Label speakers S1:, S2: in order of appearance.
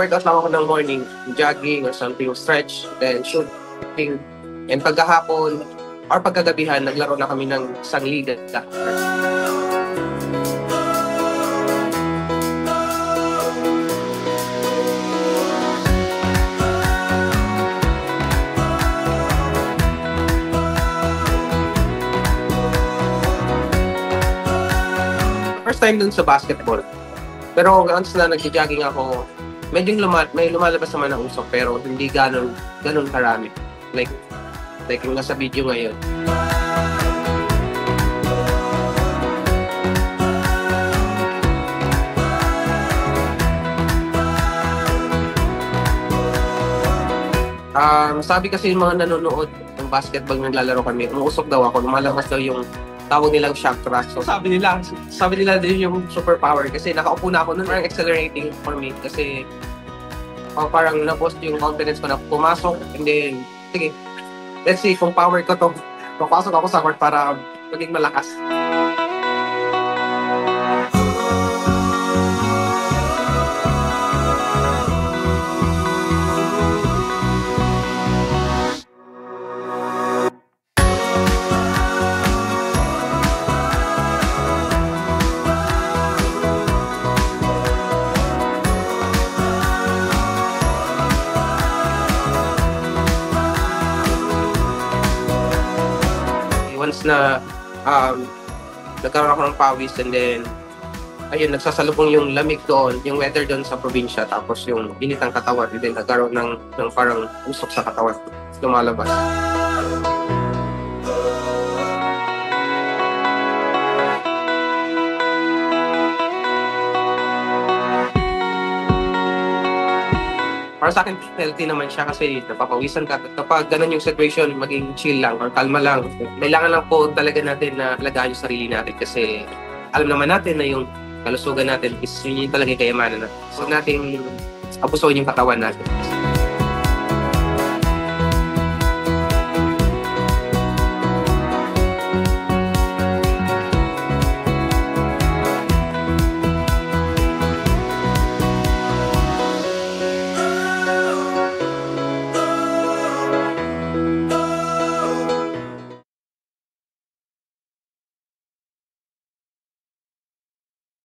S1: Nag-workout lang ako ng morning, jogging or something, stretch, then shooting. And pagkahapon or pagkagabihan, naglaro na kami ng isang liga. First time dun sa basketball. Pero once na nag-jogging ako, medyo may lumalabas naman ng usok pero hindi ganun karami. Like yung nasa video ngayon. Sabi kasi yung mga nanonood ng basketball naglalaro kami, umuusok daw ako, lumalabas daw yung tawag nilang shock thrust. So sabi nila din yung superpower kasi nakaupo na ako nun, parang accelerating for me kasi parang na-boost yung confidence ko na pumasok and then, sige, let's see kung power ko to. Papasok ako sa court para maging malakas. Once na nagkaroon ako ng pawis and then ayun, nagsasalubong yung lamig doon, yung weather doon sa probinsya, tapos yung init ng katawan, and then nagkaroon ng parang usok sa katawan, lumalabas. Para sa akin, healthy naman siya kasi napapawisan ka. Kapag ganun yung situation, maging chill lang or kalma lang. Kailangan lang po talaga natin na alagaan yung sarili natin kasi alam naman natin na yung kalusugan natin is yun talaga yung kayamanan natin. So natin abusuin yung katawan natin.